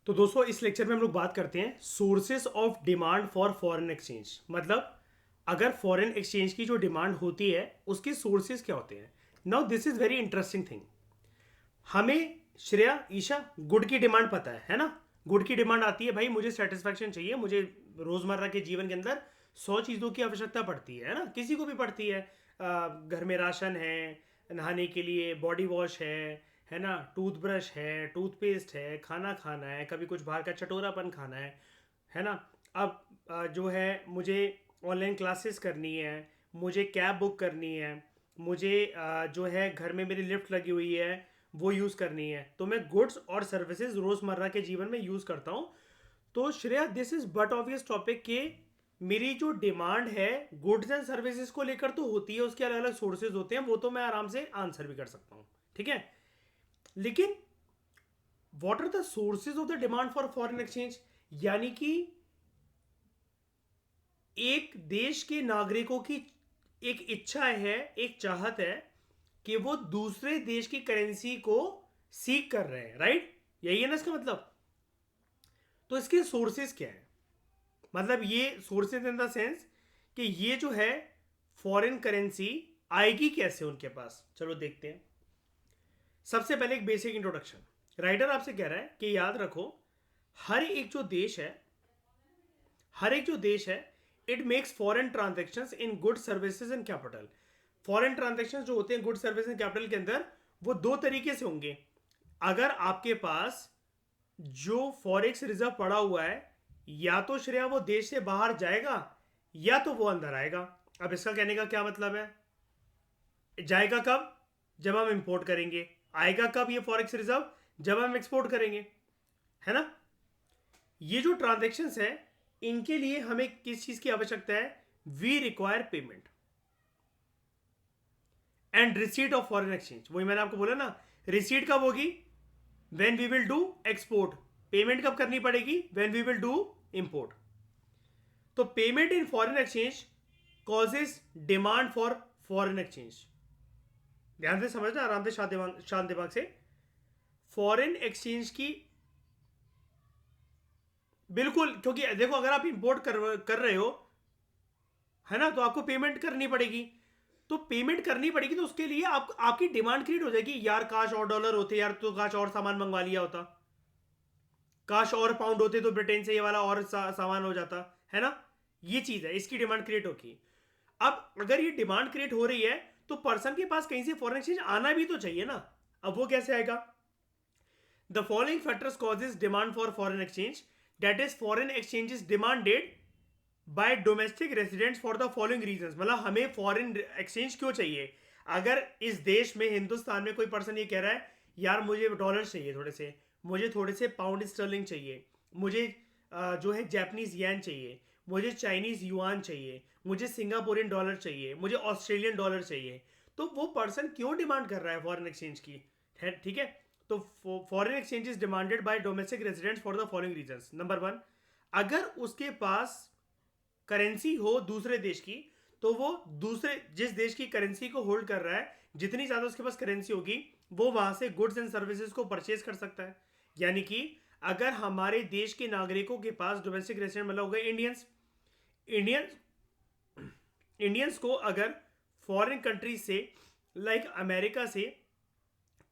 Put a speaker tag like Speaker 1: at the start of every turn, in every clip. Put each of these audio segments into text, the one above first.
Speaker 1: तो दोस्तों इस लेक्चर में हम लोग बात करते हैं sources of demand for foreign exchange. मतलब अगर फॉरेन एक्सचेंज की जो डिमांड होती है उसके सोर्सेस क्या होते हैं। Now this is very interesting thing. हमें श्रेया ईशा गुड की डिमांड पता है ना। गुड की डिमांड आती है, भाई मुझे सेटिस्फैक्शन चाहिए, मुझे रोजमर्रा के जीवन के अंदर 100 चीज़ों की आवश्यकता पड़ती है ना, किसी को भी पड़ती है। घर में राशन है, नहाने के लिए बॉडी वॉश है ना, टूथब्रश है, टूथपेस्ट है, खाना खाना है, कभी कुछ बाहर का चटोरापन खाना है ना। अब जो है मुझे ऑनलाइन क्लासेस करनी है, मुझे कैब बुक करनी है, मुझे जो है घर में मेरी लिफ्ट लगी हुई है वो यूज़ करनी है, तो मैं गुड्स और सर्विसेज रोज़मर्रा के जीवन में यूज़ करता हूँ। तो Shreya this is but obvious topic के मेरी जो डिमांड है गुड्स एंड सर्विसेज को लेकर तो होती है, उसके अलग अलग सोर्सेज होते हैं, वो तो मैं आराम से आंसर भी कर सकता हूँ, ठीक है। लेकिन what are the sources of the demand for foreign exchange, यानी कि एक देश के नागरिकों की एक इच्छा है, एक चाहत है कि वो दूसरे देश की करेंसी को सीक कर रहे हैं, राइट। यही है ना इसका मतलब। तो इसके सोर्सेज क्या है, मतलब ये सोर्सेज इन द सेंस कि ये जो है फॉरेन करेंसी आएगी कैसे उनके पास, चलो देखते हैं। सबसे पहले एक बेसिक इंट्रोडक्शन। राइटर आपसे कह रहा है कि याद रखो हर एक जो देश है, हर एक जो देश है, it makes foreign transaction in good services and capital. Foreign transaction जो होते हैं गुड सर्विस एंड कैपिटल के अंदर, वो दो तरीके से होंगे। अगर आपके पास जो फॉरेक्स रिजर्व पड़ा हुआ है, या तो श्रेया वो देश से बाहर जाएगा या तो वो अंदर आएगा। अब इसका कहने का क्या मतलब है, जाएगा कब, जब हम इंपोर्ट करेंगे। आएगा कब ये फॉरेक्स रिजर्व, जब हम एक्सपोर्ट करेंगे, है ना। ये जो ट्रांजेक्शन्स है इनके लिए हमें किस चीज की आवश्यकता है, we require payment and receipt of foreign exchange. वही मैंने आपको बोला ना, रिसीट कब होगी, when we will do export. Payment कब करनी पड़ेगी, when we will do import. तो payment in foreign exchange causes demand for foreign exchange. ध्यान से समझना, आराम से शांत दिमाग से। फॉरेन एक्सचेंज की बिल्कुल, क्योंकि देखो अगर आप इंपोर्ट कर रहे हो, है ना, तो आपको पेमेंट करनी पड़ेगी। तो पेमेंट करनी पड़ेगी तो उसके लिए आपकी डिमांड क्रिएट हो जाएगी, यार काश और डॉलर होते, यार तो काश और सामान मंगवा लिया होता, काश और पाउंड होते तो ब्रिटेन से ये वाला और सामान हो जाता, है ना। ये चीज है, इसकी डिमांड क्रिएट होगी। अब अगर ये डिमांड क्रिएट हो रही है तो पर्सन के पास कहीं से फॉरेन एक्सचेंज आना भी तो चाहिए ना। अब वो कैसे आएगा, the following factors causes demand for foreign exchange, that is foreign exchange is demanded by domestic residents for the following reasons. मतलब हमें फॉरेन एक्सचेंज क्यों चाहिए। अगर इस देश में, हिंदुस्तान में कोई पर्सन ये कह रहा है यार मुझे डॉलर चाहिए थोड़े से, मुझे थोड़े से पाउंड स्टर्लिंग चाहिए, मुझे जो है जापानीज येन चाहिए, मुझे चाइनीज युआन चाहिए, मुझे सिंगापुरियन डॉलर चाहिए, मुझे ऑस्ट्रेलियन डॉलर चाहिए, तो वो पर्सन क्यों डिमांड कर रहा है फॉरेन एक्सचेंज की, है ठीक है। तो foreign exchange is demanded by domestic residents for the following reasons. Number one, अगर उसके पास करेंसी हो दूसरे देश की, तो वो दूसरे जिस देश की करेंसी को होल्ड कर रहा है, जितनी ज्यादा उसके पास करेंसी होगी वो वहां से गुड्स एंड सर्विसेज को परचेज कर सकता है। यानी कि अगर हमारे देश के नागरिकों के पास डोमेस्टिक रेसिडेंट मतलब हो गए इंडियंस, इंडियंस इंडियंस को अगर फॉरेन कंट्री से लाइक अमेरिका से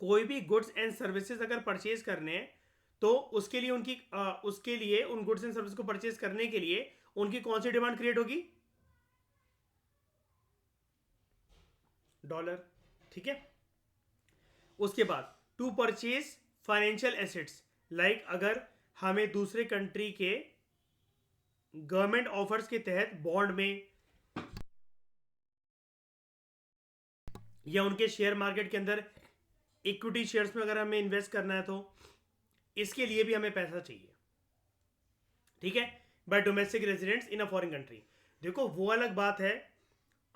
Speaker 1: कोई भी गुड्स एंड सर्विसेज अगर परचेज करने हैं, तो उसके लिए उसके लिए उन गुड्स एंड सर्विस को परचेज करने के लिए उनकी कौन सी डिमांड क्रिएट होगी, डॉलर, ठीक है। उसके बाद to purchase financial assets, like अगर हमें दूसरे कंट्री के गवर्नमेंट ऑफर्स के तहत बॉन्ड में या उनके शेयर मार्केट के अंदर इक्विटी शेयर्स में अगर हमें इन्वेस्ट करना है, तो इसके लिए भी हमें पैसा चाहिए, ठीक है, bye domestic residents in a foreign country. देखो वो अलग बात है,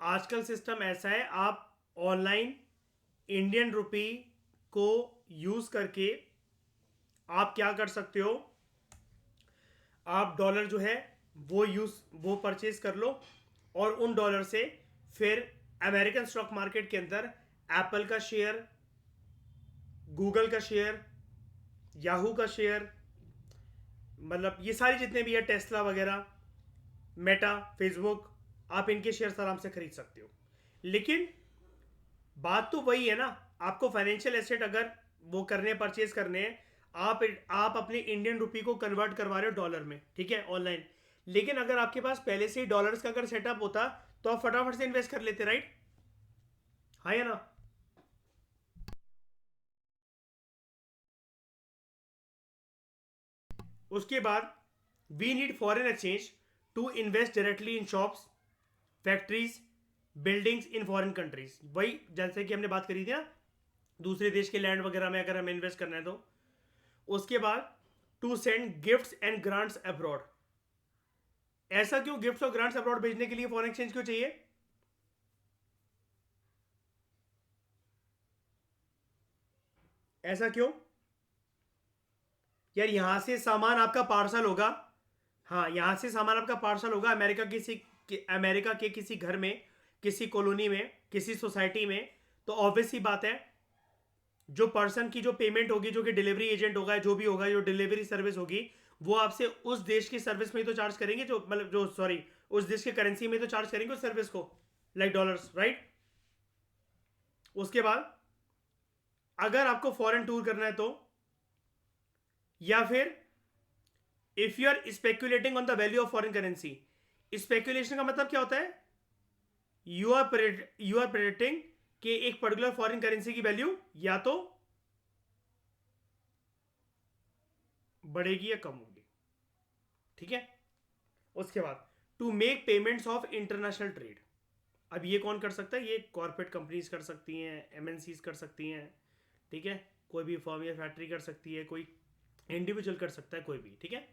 Speaker 1: आजकल सिस्टम ऐसा है, आप ऑनलाइन इंडियन रुपी को यूज करके आप क्या कर सकते हो, आप डॉलर जो है वो परचेज कर लो, और उन डॉलर से फिर अमेरिकन स्टॉक मार्केट के अंदर एप्पल का शेयर, गूगल का शेयर, याहू का शेयर, मतलब ये सारी जितने भी है, टेस्ला वगैरह, मेटा, फेसबुक, आप इनके शेयर्स आराम से खरीद सकते हो। लेकिन बात तो वही है ना, आपको फाइनेंशियल एसेट अगर वो करने, परचेज करने हैं, आप अपने इंडियन रुपी को कन्वर्ट करवा रहे हो डॉलर में, ठीक है, ऑनलाइन। लेकिन अगर आपके पास पहले से ही डॉलर्स का अगर सेटअप होता तो आप फटाफट से इन्वेस्ट कर लेते, राइट? हाँ या ना? उसके बाद we need foreign exchange to invest directly in shops, factories, buildings in foreign countries. वही जैसे कि हमने बात करी थी ना, दूसरे देश के लैंड वगैरह में अगर हमें इन्वेस्ट करना है तो। उसके बाद to send gifts and grants abroad. ऐसा क्यों गिफ्ट्स और ग्रांट्स अब्रॉड भेजने के लिए फॉरेन एक्सचेंज क्यों चाहिए? ऐसा क्यों? यार यहां से सामान आपका पार्सल होगा, हाँ यहां से सामान आपका पार्सल होगा अमेरिका के किसी घर में, किसी कॉलोनी में, किसी सोसाइटी में। तो ऑब्वियस सी बात है, जो पर्सन की जो पेमेंट होगी, जो कि डिलीवरी एजेंट होगा, जो भी होगा, जो डिलीवरी सर्विस होगी, वो आपसे उस देश की सर्विस में ही तो चार्ज करेंगे, जो मतलब जो सॉरी उस देश के करेंसी में तो चार्ज करेंगे उस सर्विस को, लाइक डॉलर्स, राइट? उसके बाद अगर आपको फॉरेन टूर करना है तो, या फिर if you are speculating on the value of foreign currency. Speculation का मतलब क्या होता है? यू आर प्रेडिक्टिंग कि एक पर्टिकुलर फॉरेन करेंसी की वैल्यू या तो बढ़ेगी या कम होगी, ठीक है। उसके बाद to make payments of international trade. अब ये कौन कर सकता है? ये कॉर्पोरेट कंपनीज कर सकती हैं, एमएनसीज कर सकती हैं, ठीक है, कोई भी फर्म या फैक्ट्री कर सकती है, कोई इंडिविजुअल कर सकता है, कोई भी, ठीक है।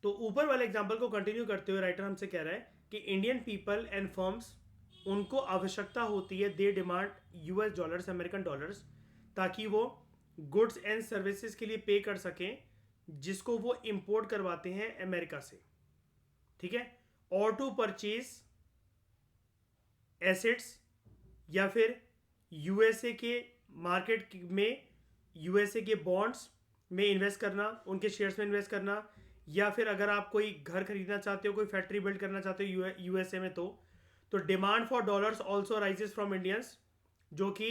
Speaker 1: तो ऊपर वाले एग्जांपल को कंटिन्यू करते हुए राइटर हमसे कह रहा है कि इंडियन पीपल एंड फर्म्स, उनको आवश्यकता होती है, they demand US dollars, American dollars, ताकि वो गुड्स एंड सर्विसेज के लिए पे कर सकें जिसको वो इंपोर्ट करवाते हैं अमेरिका से, ठीक है, और टू परचेज एसेट्स, या फिर यूएसए के मार्केट में यूएसए के बॉन्ड्स में इन्वेस्ट करना, उनके शेयर्स में इन्वेस्ट करना, या फिर अगर आप कोई घर खरीदना चाहते हो, कोई फैक्ट्री बिल्ड करना चाहते हो यूएसए में, तो demand for dollars also rises from Indians, जो कि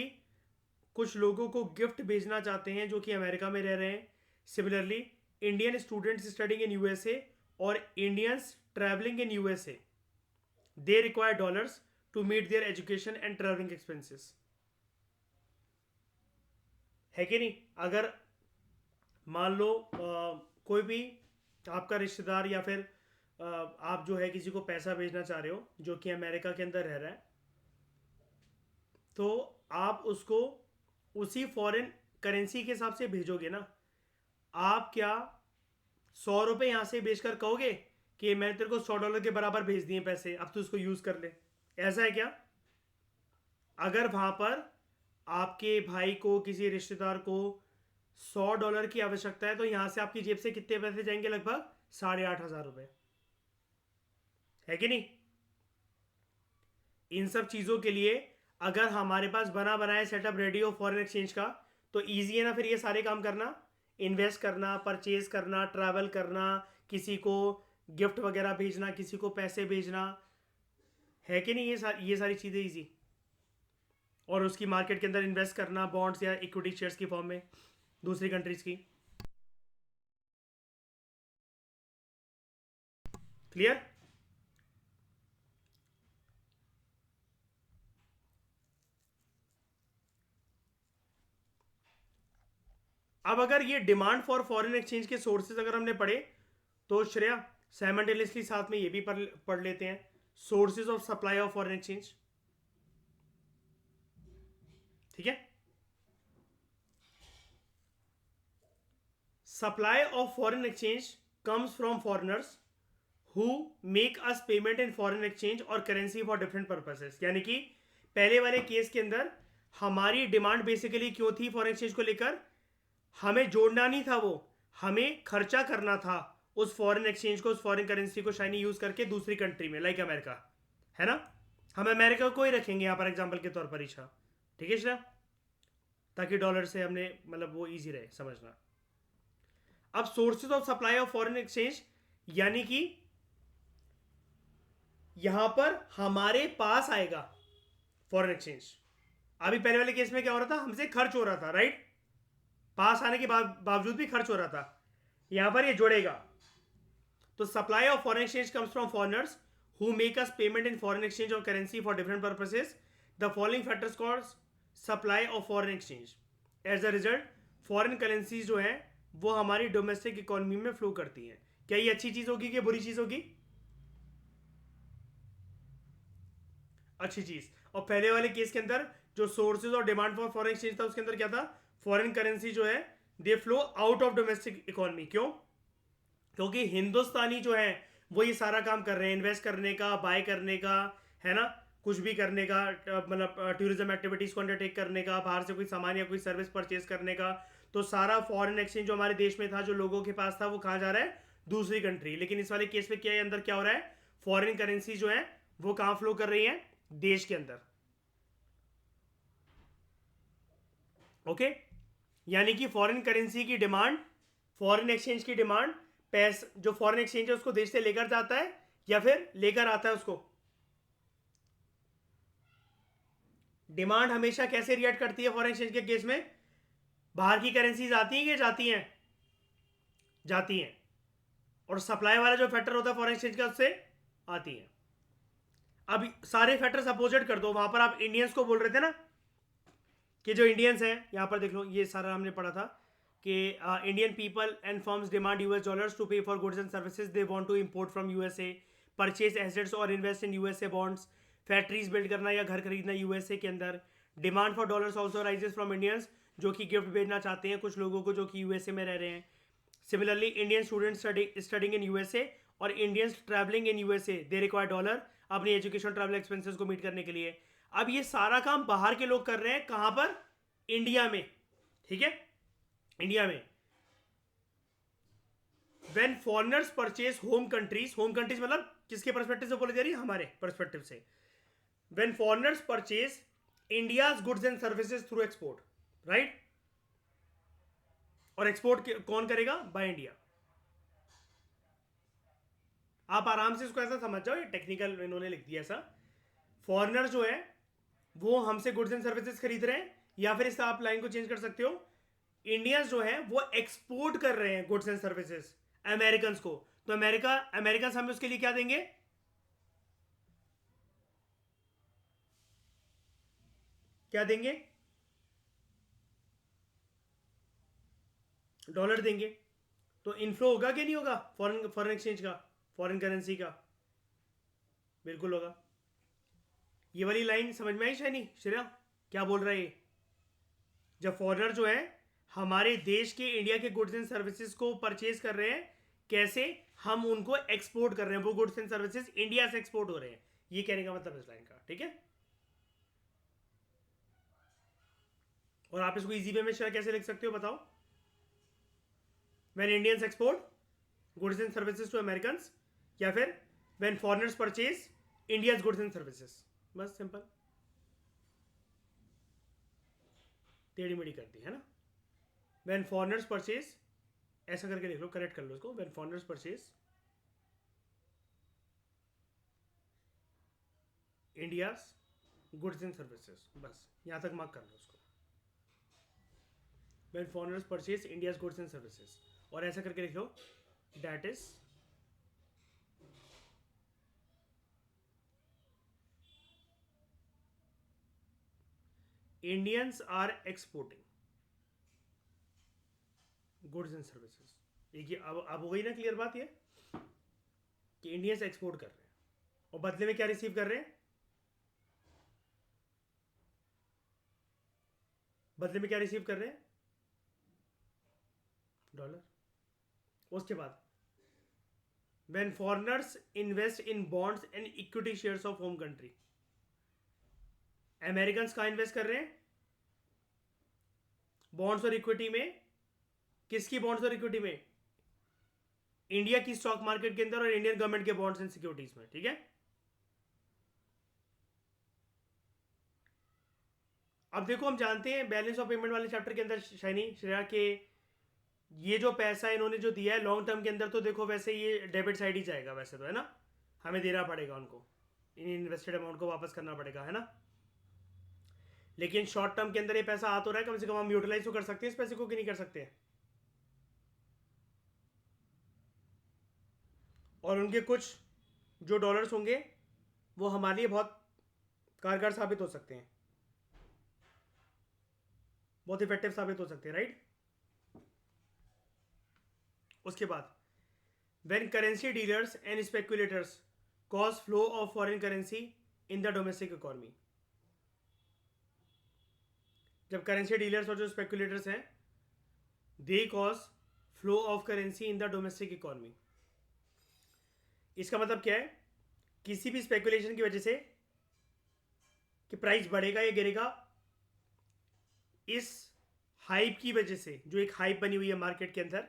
Speaker 1: कुछ लोगों को गिफ्ट भेजना चाहते हैं जो कि अमेरिका में रह रहे हैं। Similarly Indian students studying in USA और Indians travelling in USA, they require dollars to meet their education and travelling expenses. है कि नहीं? अगर मान लो कोई भी आपका रिश्तेदार, या फिर आप जो है किसी को पैसा भेजना चाह रहे हो जो कि अमेरिका के अंदर रह रहा है, तो आप उसको उसी फॉरेन करेंसी के हिसाब से भेजोगे ना। आप क्या 100 रुपये यहाँ से भेजकर कहोगे कि मैंने तेरे को $100 के बराबर भेज दिए पैसे, अब तू उसको यूज़ कर ले? ऐसा है क्या? अगर वहाँ पर आपके भाई को, किसी रिश्तेदार को $100 की आवश्यकता है, तो यहाँ से आपकी जेब से कितने पैसे जाएंगे? लगभग 8,500 रुपये, है कि नहीं? इन सब चीज़ों के लिए अगर हमारे पास बना बनाया सेटअप रेडी हो फॉरेन एक्सचेंज का, तो ईजी है ना फिर ये सारे काम करना, इन्वेस्ट करना, परचेज करना, ट्रैवल करना, किसी को गिफ्ट वगैरह भेजना, किसी को पैसे भेजना, है कि नहीं? ये सारी चीज़ें ईजी। और उसकी मार्केट के अंदर इन्वेस्ट करना, बॉन्ड्स या इक्विटी शेयर्स की फॉर्म में दूसरी कंट्रीज की। क्लियर? अब अगर ये डिमांड फॉर फॉरेन एक्सचेंज के सोर्सेज अगर हमने पढ़े, तो श्रेया साइमल्टेनियसली साथ में ये भी पढ़ लेते हैं, sources of supply of foreign exchange, ठीक है। Supply of foreign exchange comes from foreigners who make us payment in foreign exchange और करेंसी फॉर डिफरेंट पर्पसेस। यानी कि पहले वाले केस के अंदर हमारी डिमांड बेसिकली क्यों थी फॉरेन एक्सचेंज को लेकर? हमें जोड़ना नहीं था, वो हमें खर्चा करना था उस फॉरेन एक्सचेंज को, उस फॉरेन करेंसी को शाइनी यूज करके दूसरी कंट्री में, लाइक अमेरिका, है ना। हम अमेरिका को ही रखेंगे यहाँ पर एग्जाम्पल के तौर पर, इच्छा, ठीक है श्रेया, ताकि डॉलर से हमने मतलब वो इजी रहे समझना। अब sources of supply of foreign exchange, यानी कि यहां पर हमारे पास आएगा फॉरेन एक्सचेंज। अभी पहले वाले केस में क्या हो रहा था, हमसे खर्च हो रहा था, राइट, पास आने के बावजूद भी खर्च हो रहा था, यहां पर ये जोड़ेगा। तो supply of foreign exchange comes from foreigners who make us payment in foreign exchange or currency for different purposes. The following factors cause supply of foreign exchange. As a result, foreign currencies जो है वो हमारी domestic economy में flow करती हैं। क्या ये अच्छी चीज होगी कि बुरी चीज होगी? अच्छी चीज। और पहले वाले केस के अंदर जो सोर्सेज और डिमांड फॉर फॉरेन एक्सचेंज था, उसके अंदर क्या था, फॉरेन करेंसी जो है they flow out of domestic economy. क्यों? क्योंकि हिंदुस्तानी जो है वो ये सारा काम कर रहे हैं, इन्वेस्ट करने का, बाय करने का, है ना, कुछ भी करने का, मतलब टूरिज्म एक्टिविटीज को अंडरटेक करने का, बाहर से कोई सामान या कोई सर्विस परचेज करने का। तो सारा फॉरेन एक्सचेंज जो हमारे देश में था, जो लोगों के पास था, वो कहाँ जा रहा है, दूसरी कंट्री। लेकिन इस वाले केस में क्या है, अंदर क्या हो रहा है, फॉरेन करेंसी जो है वो कहाँ फ्लो कर रही है, देश के अंदर। ओके, यानी कि फॉरेन करेंसी की डिमांड, फॉरेन एक्सचेंज की डिमांड, पैसा जो फॉरेन एक्सचेंज है उसको देश से लेकर जाता है या फिर लेकर आता है उसको। डिमांड हमेशा कैसे रिएक्ट करती है फॉरेन एक्सचेंज के केस में, बाहर की करेंसीज आती हैं कि जाती हैं, जाती हैं, और सप्लाई वाला जो फैक्टर होता है फॉरेन एक्सचेंज का, उससे आती हैं। अब सारे फैक्टर्स अपोजिट कर दो। वहां पर आप इंडियंस को बोल रहे थे ना कि जो इंडियंस हैं, यहां पर देख लो, ये सारा हमने पढ़ा था कि Indian people and firms demand US dollars to pay for goods and services they want to import from USA, purchase assets और invest in USA bonds, factories build करना या घर खरीदना यूएसए के अंदर। Demand for dollars also rises from Indians जो कि gift भेजना चाहते हैं कुछ लोगों को जो कि यूएसए में रह रहे हैं। Similarly Indian students studying in USA और Indians travelling in USA they require dollar अपनी एजुकेशन ट्रैवल एक्सपेंसेस को मीट करने के लिए। अब ये सारा काम बाहर के लोग कर रहे हैं, कहां पर, इंडिया में, ठीक है, इंडिया में। When foreigners purchase home countries, home countries मतलब किसके परस्पेक्टिव से बोली जा रही है, हमारे परस्पेक्टिव से। When foreigners purchase India's goods and services through export, right, और एक्सपोर्ट कौन करेगा, बाय इंडिया। आप आराम से इसको ऐसा समझ जाओ, ये टेक्निकल इन्होंने लिख दिया ऐसा। फॉरेनर जो है वो हमसे गुड्स एंड सर्विसेज खरीद रहे हैं, या फिर इस आप लाइन को चेंज कर सकते हो, इंडियंस जो है वो एक्सपोर्ट कर रहे हैं गुड्स एंड सर्विसेज अमेरिकन को। तो अमेरिकन हमें उसके लिए क्या देंगे, क्या देंगे, डॉलर देंगे। तो इनफ्लो होगा कि नहीं होगा फॉरेन एक्सचेंज का, फॉरेन करेंसी का? बिल्कुल होगा। ये वाली लाइन समझ में आई शायनी, श्रेया क्या बोल रहा है ये? जब फॉरेनर जो है हमारे देश के, इंडिया के गुड्स एंड सर्विसेज को परचेज कर रहे हैं, कैसे, हम उनको एक्सपोर्ट कर रहे हैं, वो गुड्स एंड सर्विसेज इंडिया से एक्सपोर्ट हो रहे हैं, ये कहने का मतलब इस लाइन का, ठीक है। और आप इसको इजी वे में शेयर कैसे लिख सकते हो बताओ? When Indians export goods and services to Americans, या फिर when foreigners purchase India's goods and services, बस सिंपल, टेढ़ी मेढ़ी करती है ना। व्हेन फॉरेनर्स परचेज, ऐसा करके लिख लो, करेक्ट कर लो इसको, when foreigners purchase India's goods and services, बस यहां तक मार्क कर लो उसको, when foreigners purchase India's goods and services. और ऐसा करके लिख लो, that is Indians are exporting goods and services. एक अब हो गई ना क्लियर बात ये, कि इंडियंस एक्सपोर्ट कर रहे हैं और बदले में क्या रिसीव कर रहे हैं, बदले में क्या रिसीव कर रहे हैं, डॉलर। उसके बाद when foreigners invest in bonds and equity shares of home country, American कहां इन्वेस्ट कर रहे हैं, बॉन्ड्स और इक्विटी में। किसकी बॉन्ड्स और इक्विटी में? इंडिया की स्टॉक मार्केट के अंदर और इंडियन गवर्नमेंट के बॉन्ड्स एंड सिक्योरिटीज में, ठीक है। अब देखो, हम जानते हैं बैलेंस ऑफ पेमेंट वाले चैप्टर के अंदर शाइनी, श्रेया, के ये जो पैसा इन्होंने जो दिया है लॉन्ग टर्म के अंदर, तो देखो वैसे ये डेबिट साइड ही जाएगा वैसे तो, है ना, हमें देना पड़ेगा उनको, इन इन्वेस्टेड अमाउंट को वापस करना पड़ेगा, है ना। लेकिन शॉर्ट टर्म के अंदर ये पैसा आ तो रहा है, कम से कम हम यूटिलाइज तो कर सकते हैं इस पैसे को, कि नहीं कर सकते हैं। और उनके कुछ जो डॉलर्स होंगे वो हमारे लिए बहुत कारगर साबित हो सकते हैं, बहुत इफेक्टिव साबित हो सकते हैं, राइट। उसके बाद when currency dealers and speculators cause flow of foreign currency in the domestic economy, जब करेंसी डीलर्स और जो स्पेकुलेटर्स हैं they cause flow of currency in the domestic economy, इसका मतलब क्या है, किसी भी स्पेकुलेशन की वजह से कि प्राइस बढ़ेगा या गिरेगा, इस हाइप की वजह से, जो एक हाइप बनी हुई है मार्केट के अंदर,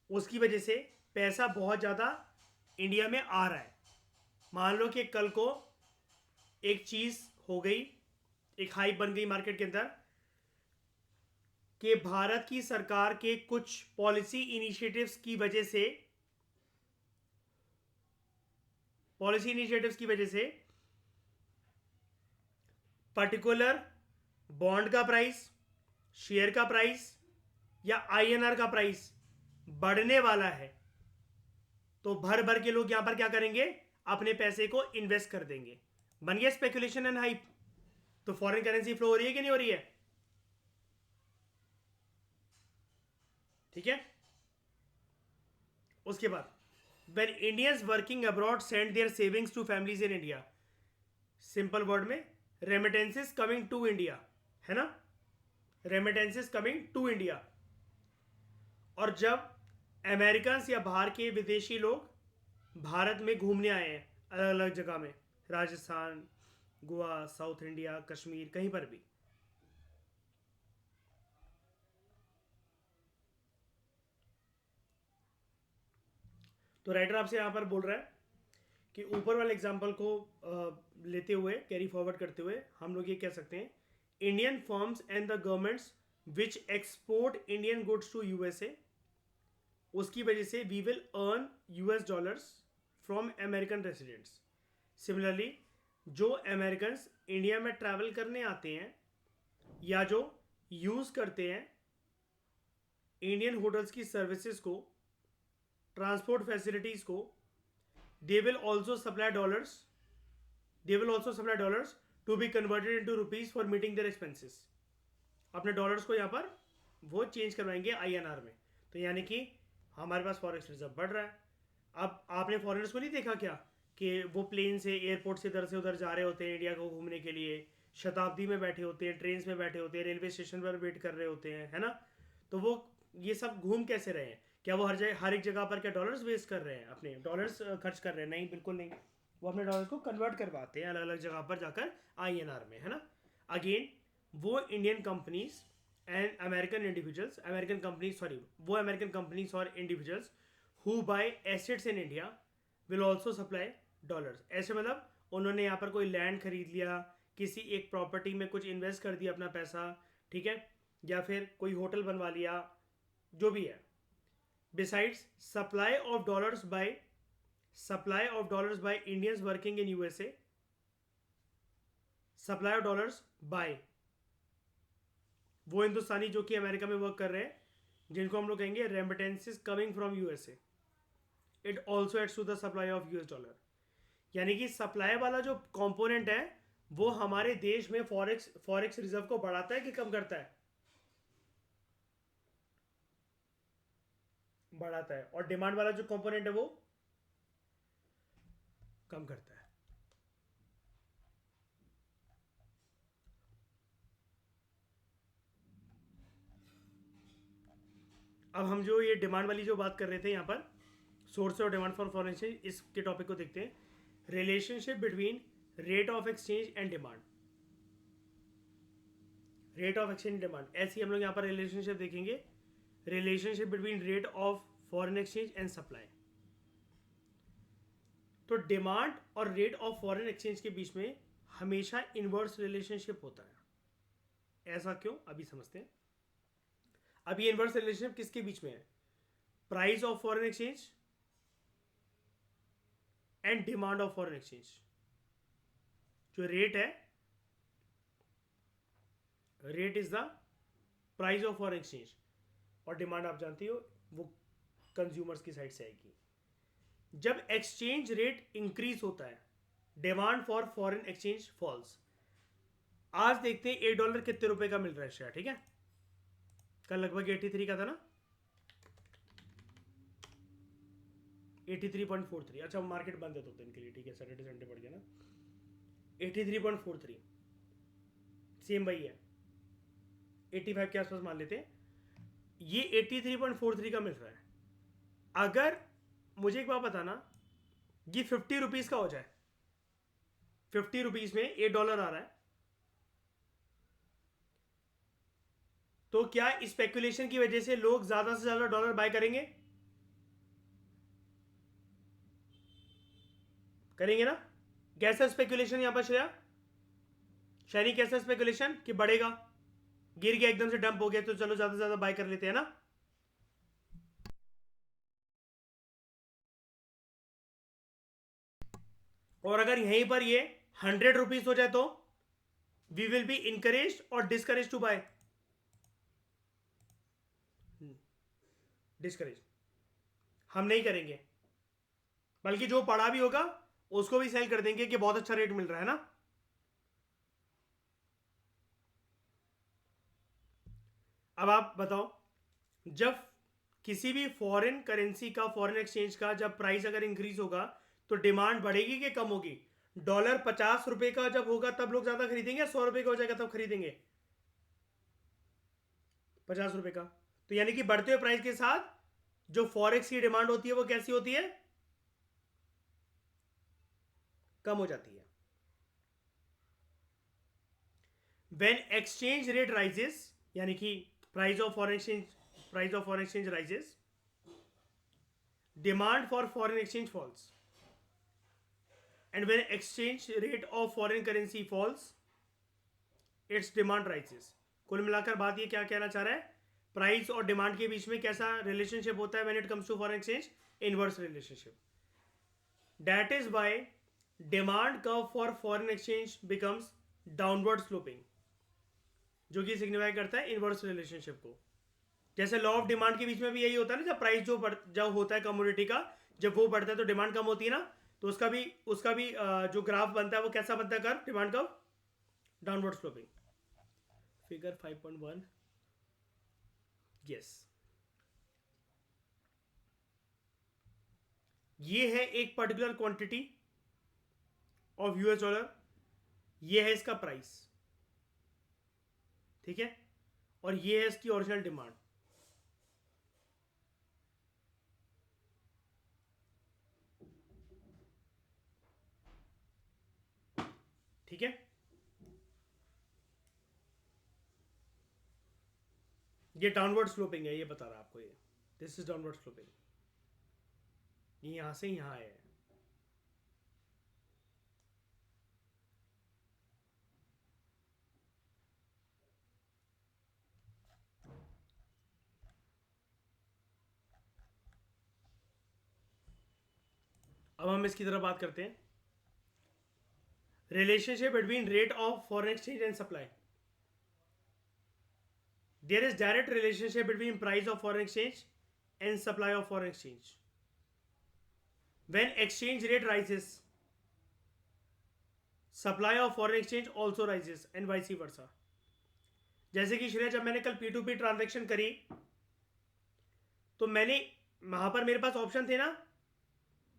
Speaker 1: उसकी वजह से पैसा बहुत ज़्यादा इंडिया में आ रहा है। मान लो कि कल को एक चीज़ हो गई, एक हाइप बन गई मार्केट के अंदर कि भारत की सरकार के कुछ पॉलिसी इनिशिएटिव्स की वजह से, पर्टिकुलर बॉन्ड का प्राइस, शेयर का प्राइस या आईएनआर का प्राइस बढ़ने वाला है, तो भर भर के लोग यहां पर क्या करेंगे, अपने पैसे को इन्वेस्ट कर देंगे। बन गया स्पेकुलेशन एंड हाइप। तो फॉरेन करेंसी फ्लो हो रही है कि नहीं हो रही है, ठीक है। उसके बाद when Indians working abroad send their savings to families in India, simple word में रेमिटेंसेस कमिंग टू इंडिया, है ना, रेमिटेंसेस कमिंग टू इंडिया। और जब अमेरिकन या बाहर के विदेशी लोग भारत में घूमने आए हैं अलग अलग जगह में, राजस्थान, गोवा, साउथ इंडिया, कश्मीर, कहीं पर भी, तो राइटर आपसे यहां पर बोल रहा है कि ऊपर वाले एग्जाम्पल को लेते हुए, कैरी फॉरवर्ड करते हुए, हम लोग ये कह सकते हैं, Indian firms and the governments which export Indian goods to USA, उसकी वजह से we will earn US dollars from American residents. Similarly जो अमेरिकन इंडिया में ट्रैवल करने आते हैं या जो यूज़ करते हैं इंडियन होटल्स की सर्विसेज को, ट्रांसपोर्ट फैसिलिटीज़ को, they will also supply dollars to be converted into rupees for meeting their expenses। अपने डॉलर्स को यहाँ पर वो चेंज करवाएंगे आईएनआर में। तो यानी कि हमारे पास फॉरेक्स रिजर्व बढ़ रहा है। अब आपने फॉरेनर्स को नहीं देखा क्या कि वो प्लेन से, एयरपोर्ट से इधर से उधर जा रहे होते हैं इंडिया को घूमने के लिए, शताब्दी में बैठे होते हैं, ट्रेन में बैठे होते हैं, रेलवे स्टेशन पर वेट कर रहे होते हैं, है ना। तो वो ये सब घूम कैसे रहे हैं, क्या वो हर एक जगह पर क्या डॉलर्स वेस्ट कर रहे हैं, अपने डॉलर्स खर्च कर रहे हैं? नहीं, बिल्कुल नहीं। वो अपने डॉलर्स को कन्वर्ट करवाते हैं अलग अलग जगह पर जाकर आईएनआर में, है ना। अगेन वो Indian companies and American companies और individuals who buy assets in India will also supply dollars. ऐसे मतलब उन्होंने यहाँ पर कोई लैंड खरीद लिया, किसी एक प्रॉपर्टी में कुछ इन्वेस्ट कर दिया अपना पैसा, ठीक है, या फिर कोई होटल बनवा लिया, जो भी है। Besides supply of dollars by Indians working in USA, supply of dollars by वो हिंदुस्तानी जो कि अमेरिका में वर्क कर रहे हैं, जिनको हम लोग कहेंगे remittances coming from USA, it also adds to the supply of US dollar. यानी कि सप्लाई वाला जो कंपोनेंट है वो हमारे देश में फॉरेक्स रिजर्व को बढ़ाता है कि कम करता है? बढ़ाता है। और डिमांड वाला जो कंपोनेंट है वो कम करता है। अब हम जो ये डिमांड वाली जो बात कर रहे थे यहाँ पर, सोर्स और डिमांड फॉर फॉरेन एक्सचेंज, इसके टॉपिक को देखते हैं। Relationship between rate of exchange and demand. Rate of exchange demand, ऐसी हम लोग यहाँ पर रिलेशनशिप देखेंगे। Relationship between rate of foreign exchange and supply. तो डिमांड और रेट ऑफ फॉरेन एक्सचेंज के बीच में हमेशा इनवर्स रिलेशनशिप होता है। ऐसा क्यों, अभी समझते हैं। अब ये इनवर्स रिलेशनशिप किसके बीच में है? Price of foreign exchange and demand of foreign exchange. जो रेट है, rate is the price of foreign exchange, और डिमांड आप जानती हो वो कंज्यूमर्स की साइड से आएगी. जब एक्सचेंज रेट इंक्रीज होता है, demand for foreign exchange falls. आज देखते हैं $1 कितने रुपए का मिल रहा है शेयर. ठीक है, कल लगभग 83 का था ना, 83.43. अच्छा, मार्केट बंद है 2 दिन के लिए. ठीक है, सैटरडे संडे पड़ गया ना. 83.43 सेम वही है, 85 के आसपास मान लेते हैं. ये 83.43 का मिल रहा है. अगर मुझे एक बात बताना, ये 50 रुपीज का हो जाए, 50 रुपीज में $1 आ रहा है, तो क्या स्पेकुलेशन की वजह से लोग ज्यादा से ज्यादा डॉलर बाय करेंगे? करेंगे ना. कैसा स्पेकुलेशन यहां पर श्रेया शैनी, कैसा स्पेकुलेशन कि बढ़ेगा, गिर गया एकदम से, डंप हो गया, तो चलो ज्यादा से ज्यादा बाय कर लेते हैं ना. और अगर यहीं पर ये 100 रुपीज हो जाए तो वी विल बी इनकरेज और डिस्करेज टू बाय. डिस्करेज हम नहीं करेंगे, बल्कि जो पड़ा भी होगा उसको भी सेल कर देंगे कि बहुत अच्छा रेट मिल रहा है ना. अब आप बताओ, जब किसी भी फॉरेन करेंसी का, फॉरेन एक्सचेंज का जब प्राइस अगर इंक्रीज होगा तो डिमांड बढ़ेगी कि कम होगी? डॉलर 50 रुपए का जब होगा तब लोग ज्यादा खरीदेंगे, 100 रुपए का हो जाएगा तब खरीदेंगे? 50 रुपए का. तो यानी कि बढ़ते हुए प्राइस के साथ जो फॉरेक्स की डिमांड होती है वो कैसी होती है? कम हो जाती है. व्हेन एक्सचेंज रेट राइजेस, यानी कि price of foreign exchange rises, demand for foreign exchange falls. And when exchange rate of foreign currency falls, its demand rises. कुल मिलाकर बात ये क्या कहना चाह रहा है? प्राइस और डिमांड के बीच में कैसा रिलेशनशिप होता है when it comes to foreign exchange? Inverse relationship. That is why demand curve for foreign exchange becomes downward sloping, जो कि सिग्निफाई करता है इनवर्स रिलेशनशिप को. जैसे लॉ ऑफ डिमांड के बीच में भी यही होता है ना, जब प्राइस जब होता है कमोडिटी का, जब वो बढ़ता है तो डिमांड कम होती है ना, तो उसका भी जो ग्राफ बनता है वो कैसा बनता है? Curve, demand curve, downward sloping. Figure 5.1. Yes, ये है एक पर्टिकुलर क्वांटिटी ऑफ $, ये है इसका प्राइस. ठीक है, और ये है इसकी ओरिजिनल डिमांड. ठीक है, ये डाउनवर्ड स्लोपिंग है, ये बता रहा आपको. ये दिस इज डाउनवर्ड स्लोपिंग. ये यहां से यहां है. अब हम इसकी तरफ बात करते हैं. Relationship between rate of foreign exchange and supply. There is direct relationship between price of foreign exchange and supply of foreign exchange. When exchange rate rises, supply of foreign exchange also rises and vice versa. जैसे कि श्रेया, जब मैंने कल P2P transaction करी तो मैंने वहां पर मेरे पास ऑप्शन थे ना,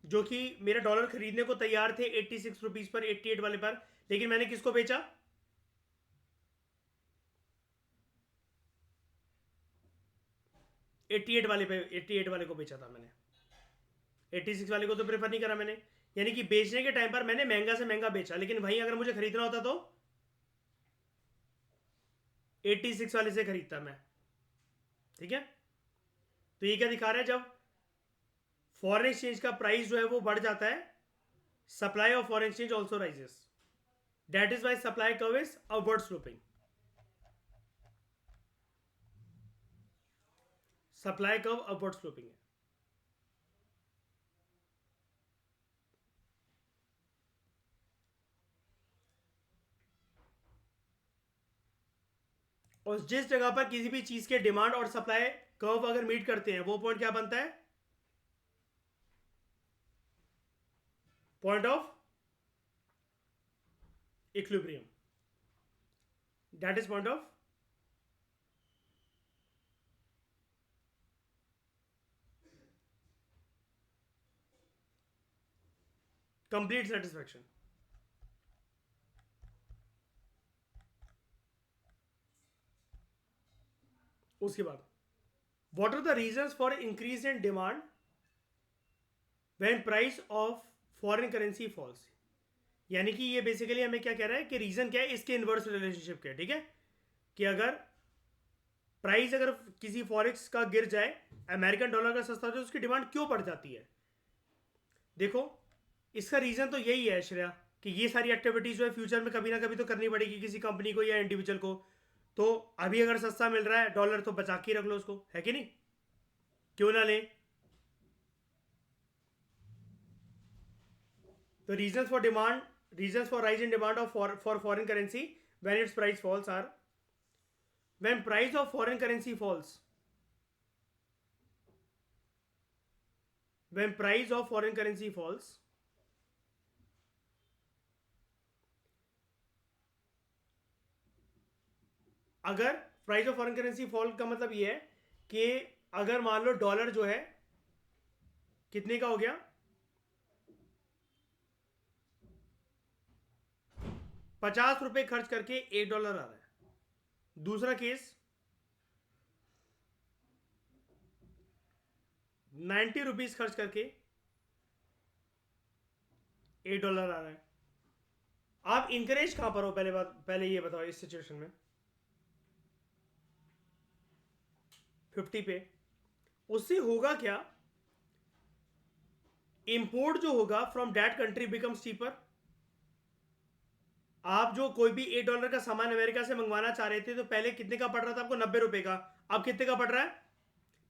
Speaker 1: जो कि मेरा डॉलर खरीदने को तैयार थे 86 रुपीज पर, 88 वाले पर, लेकिन मैंने किसको बेचा? 88 वाले पे, 88 वाले को बेचा था मैंने. 86 वाले को तो प्रेफर नहीं करा मैंने. यानी कि बेचने के टाइम पर मैंने महंगा से महंगा बेचा, लेकिन वहीं अगर मुझे खरीदना होता तो 86 वाले से खरीदता मैं. ठीक है, तो ये क्या दिखा रहा है? जब फॉरेन एक्सचेंज का प्राइस जो है वो बढ़ जाता है, supply of foreign exchange also rises. That is why supply curve is upward sloping. Supply curve upward sloping है। और जिस जगह पर किसी भी चीज के डिमांड और सप्लाई कर्व अगर मीट करते हैं वो पॉइंट क्या बनता है? Point of equilibrium. That is point of complete satisfaction. उसके बाद what are the reasons for increase in demand when price of foreign currency falls. यानी कि ये बेसिकली हमें क्या कह रहा है कि रीजन क्या है इसके इनवर्स रिलेशनशिप के, ठीक है, कि अगर प्राइस अगर किसी फॉरेक्स का गिर जाए, अमेरिकन डॉलर का सस्ता हो जाए, उसकी डिमांड क्यों बढ़ जाती है? देखो इसका रीजन तो यही है श्रेया कि ये सारी एक्टिविटीज जो है फ्यूचर में कभी ना कभी तो करनी पड़ेगी किसी कंपनी को या इंडिविजुअल को। तो अभी अगर सस्ता मिल रहा है डॉलर तो बचा के रख लो उसको, है कि नहीं? क्यों ना ले? तो reasons for rise in demand of for foreign currency when its price falls are: when price of foreign currency falls, when price of foreign currency falls, अगर price of foreign currency fall का मतलब ये है कि अगर मान लो dollar जो है कितने का हो गया, 50 रुपए खर्च करके $1 आ रहा है। दूसरा केस 90 रुपीज खर्च करके $1 आ रहा है। आप इंकरेज कहां पर हो? पहले ये बताओ इस सिचुएशन में 50 पे। उससे होगा क्या? इंपोर्ट जो होगा from that country becomes cheaper. आप जो कोई भी $1 का सामान अमेरिका से मंगवाना चाह रहे थे तो पहले कितने का पड़ रहा था आपको? 90 रुपए का। अब कितने का पड़ रहा है?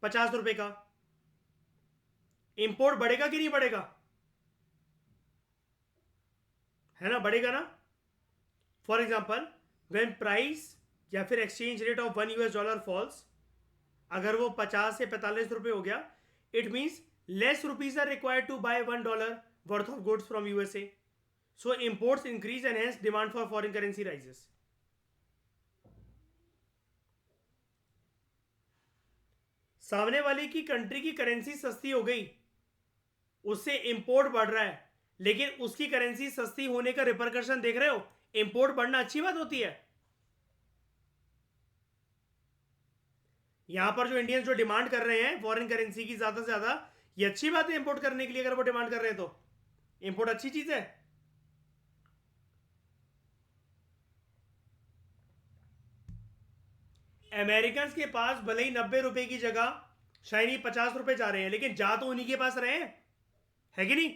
Speaker 1: 50 रुपए का। इंपोर्ट बढ़ेगा कि नहीं बढ़ेगा? है ना, बढ़ेगा ना। फॉर एग्जाम्पल व्हेन प्राइस या फिर एक्सचेंज रेट ऑफ $1 फॉल्स, अगर वो 50 से 45 रुपए हो गया, it means less rupees are required to buy $1 worth of goods from USA. So imports increase and hence demand for foreign currency rises. सामने वाले की कंट्री की करेंसी सस्ती हो गई, उससे इंपोर्ट बढ़ रहा है, लेकिन उसकी करेंसी सस्ती होने का रिपरकशन देख रहे हो? इंपोर्ट बढ़ना अच्छी बात होती है। यहां पर जो इंडियंस जो डिमांड कर रहे हैं फॉरेन करेंसी की ज्यादा से ज्यादा, ये अच्छी बात है इंपोर्ट करने के लिए। अगर वो डिमांड कर रहे हैं तो इंपोर्ट अच्छी चीज है। अमेरिकन के पास भले ही 90 रुपए की जगह शायद 50 रुपए जा रहे हैं, लेकिन जा तो उन्हीं के पास रहे हैं, है कि नहीं?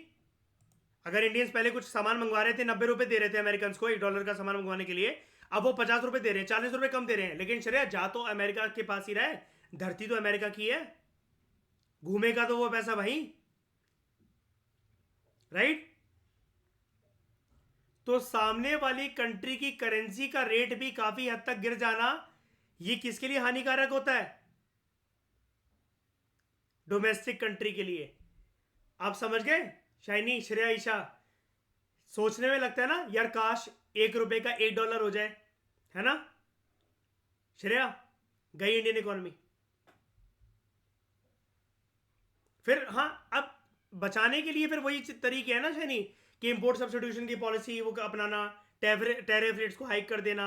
Speaker 1: अगर इंडियंस पहले कुछ सामान मंगवा रहे थे, 90 रुपए दे रहे थे अमेरिकन को $1 का सामान मंगवाने के लिए, अब वो 50 रुपए दे रहे हैं, 40 रुपए कम दे रहे हैं, लेकिन श्रेया जा तो अमेरिका के पास ही रहा है। धरती तो अमेरिका की है, घूमेगा तो वो पैसा भाई, राइट? तो सामने वाली कंट्री की करेंसी का रेट भी काफी हद तक गिर जाना, ये किसके लिए हानिकारक होता है? डोमेस्टिक कंट्री के लिए। आप समझ गए शाइनी, श्रेया, ईशा? सोचने में लगता है ना यार काश $1 का $1 हो जाए, है ना? श्रेया, गई इंडियन इकोनॉमी। फिर हाँ, अब बचाने के लिए फिर वही तरीके है ना शाइनी, कि इंपोर्ट सब्स्टिट्यूशन की पॉलिसी वो अपनाना, टैरिफ रेट्स को हाइक कर देना,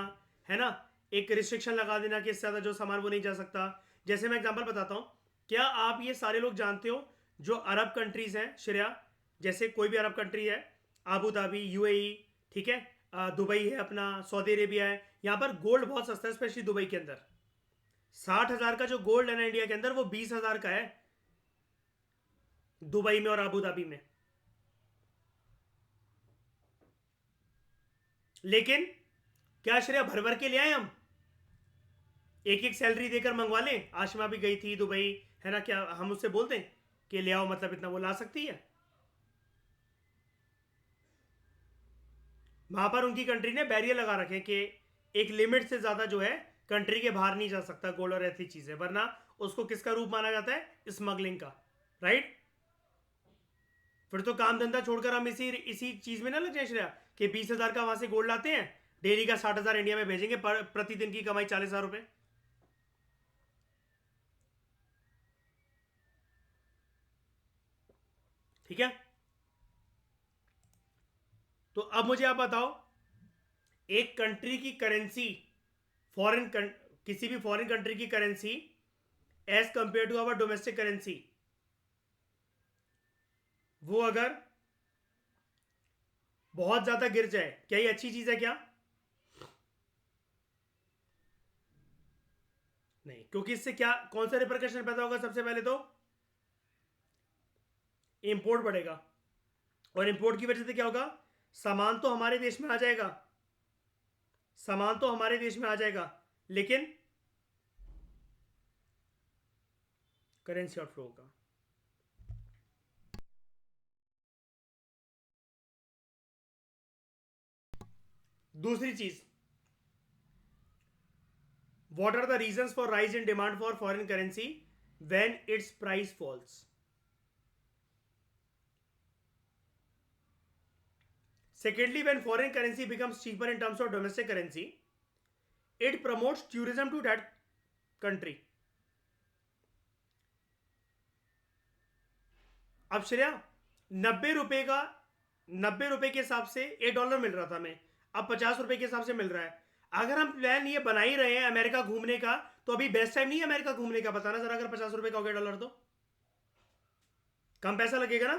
Speaker 1: है ना, एक रिस्ट्रिक्शन लगा देना कि इससे ज़्यादा जो सामान वो नहीं जा सकता। जैसे मैं एग्जांपल बताता हूँ, क्या आप ये सारे लोग जानते हो जो अरब कंट्रीज हैं श्रेया, जैसे कोई भी अरब कंट्री है, आबू धाबी, यूएई, ठीक है, दुबई है अपना, सऊदी अरेबिया है, यहाँ पर गोल्ड बहुत सस्ता है, स्पेशली दुबई के अंदर। 60,000 का जो गोल्ड है ना इंडिया के अंदर, वो 20,000 का है दुबई में और आबू धाबी में। लेकिन क्या श्रेया भर भर के ले आए हम? एक एक सैलरी देकर मंगवा लें? आशमा भी गई थी दुबई, है ना, क्या हम उससे बोलते हैं कि ले आओ, मतलब इतना वो ला सकती है? वहां पर उनकी कंट्री ने बैरियर लगा रखे कि एक लिमिट से ज्यादा जो है कंट्री के बाहर नहीं जा सकता गोल्ड और ऐसी चीजें, वरना उसको किसका रूप माना जाता है? स्मगलिंग का, राइट? फिर तो काम धंधा छोड़कर हम इसी इसी चीज में ना लग जाए श्रेया, कि 20,000 का वहां से गोल्ड लाते हैं, डेली का 60,000 इंडिया में भेजेंगे, प्रतिदिन की कमाई 40,000 रुपए। ठीक है, तो अब मुझे आप बताओ, एक कंट्री की करेंसी, फॉरेन किसी भी फॉरेन कंट्री की currency as compare to our domestic currency, वो अगर बहुत ज्यादा गिर जाए, क्या ये अच्छी चीज है क्या? नहीं, क्योंकि इससे क्या, कौन सा रिपरकशन पैदा होगा? सबसे पहले तो इंपोर्ट बढ़ेगा, और इंपोर्ट की वजह से क्या होगा? सामान तो हमारे देश में आ जाएगा, सामान तो हमारे देश में आ जाएगा, लेकिन करेंसी आउटफ्लो होगा। दूसरी चीज, what are the reasons for rise in demand for foreign currency when its price falls? Secondly, when foreign currency becomes cheaper in terms of domestic currency, it promotes tourism to that country. अब श्रेया, 90 रुपए का, 90 रुपए के हिसाब से $1 मिल रहा था हमें, अब 50 रुपए के हिसाब से मिल रहा है। अगर हम प्लान ये बना ही रहे हैं अमेरिका घूमने का, तो अभी बेस्ट टाइम नहीं है अमेरिका घूमने का? बताना जरा, अगर 50 रुपए का हो गया डॉलर तो कम पैसा लगेगा ना?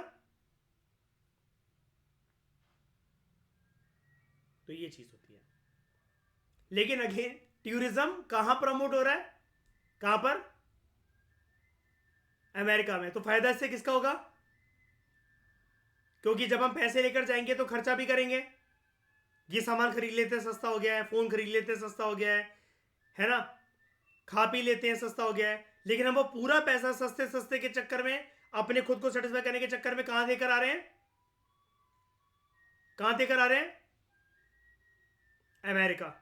Speaker 1: तो ये चीज होती है। लेकिन अगेन, टूरिज्म कहां प्रमोट हो रहा है? कहां पर? अमेरिका में। तो फायदा इससे किसका होगा? क्योंकि जब हम पैसे लेकर जाएंगे तो खर्चा भी करेंगे, ये सामान खरीद लेते हैं सस्ता हो गया है, फोन खरीद लेते हैं सस्ता हो गया है ना, खा पी लेते हैं सस्ता हो गया है, लेकिन हम वो पूरा पैसा सस्ते सस्ते के चक्कर में, अपने खुद को सेटिस्फाई करने के चक्कर में कहां देकर आ रहे हैं? कहां देकर आ रहे हैं? America.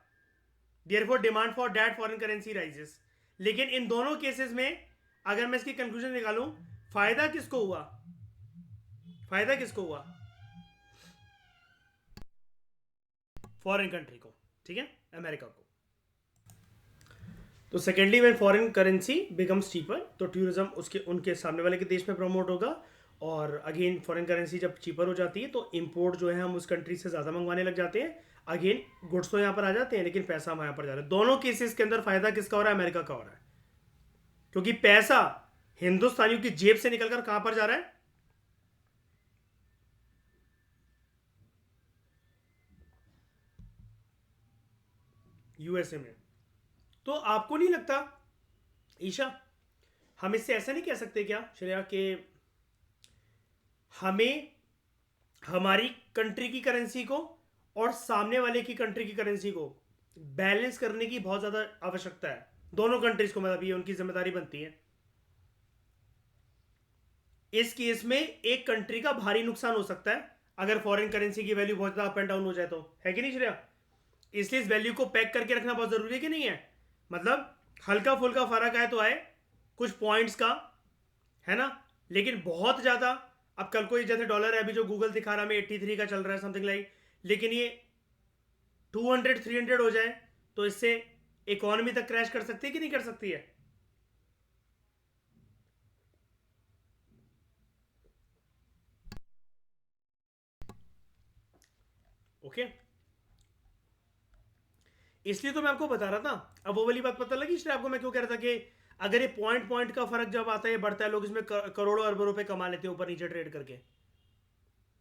Speaker 1: Therefore demand for that foreign currency rises. लेकिन इन दोनों केसेस में अगर मैं इसकी कंक्लूजन निकालूं, फायदा किसको हुआ? फायदा किसको हुआ? फॉरेन कंट्री को, ठीक है, अमेरिका को। तो secondly, when foreign currency becomes cheaper, तो टूरिज्म उसके उनके सामने वाले के देश में प्रमोट होगा, और अगेन फॉरेन करेंसी जब चीपर हो जाती है तो इंपोर्ट जो है हम उस कंट्री से ज़्यादा मंगवाने लग जाते हैं। अगेन गुड्स तो यहाँ पर आ जाते हैं, लेकिन पैसा हम यहाँ पर जा रहा है। दोनों केसेस के अंदर फायदा किसका हो रहा है? अमेरिका का हो रहा है, क्योंकि पैसा हिंदुस्तानियों की जेब से निकलकर कहां पर जा रहा है? यूएसए में। तो आपको नहीं लगता ईशा, हम इससे ऐसा नहीं कह सकते क्या श्रेया, कि हमें हमारी कंट्री की करेंसी को और सामने वाले की कंट्री की करेंसी को बैलेंस करने की बहुत ज्यादा आवश्यकता है? दोनों कंट्रीज को, मतलब ये उनकी जिम्मेदारी बनती है। इस केस में एक कंट्री का भारी नुकसान हो सकता है अगर फॉरेन करेंसी की वैल्यू बहुत ज्यादा अप एंड डाउन हो जाए तो, है कि नहीं श्रेया? इसलिए इस वैल्यू को पैक करके रखना बहुत जरूरी है कि नहीं है? मतलब हल्का फुल्का फर्क आए तो आए, कुछ पॉइंट्स का, है ना, लेकिन बहुत ज्यादा, अब कल को ये जैसे डॉलर है अभी जो गूगल दिखा रहा है 83 का चल रहा है समथिंग लाइक, लेकिन ये 200 300 हो जाए तो इससे इकोनॉमी तक क्रैश कर सकती है कि नहीं कर सकती है? ओके, इसलिए तो मैं आपको बता रहा था। अब वो वाली बात पता लगी इसलिए आपको मैं क्यों कह रहा था कि अगर ये पॉइंट पॉइंट का फर्क जब आता है, बढ़ता है, लोग इसमें करोड़ों अरबों रुपए कमा लेते हैं ऊपर नीचे ट्रेड करके,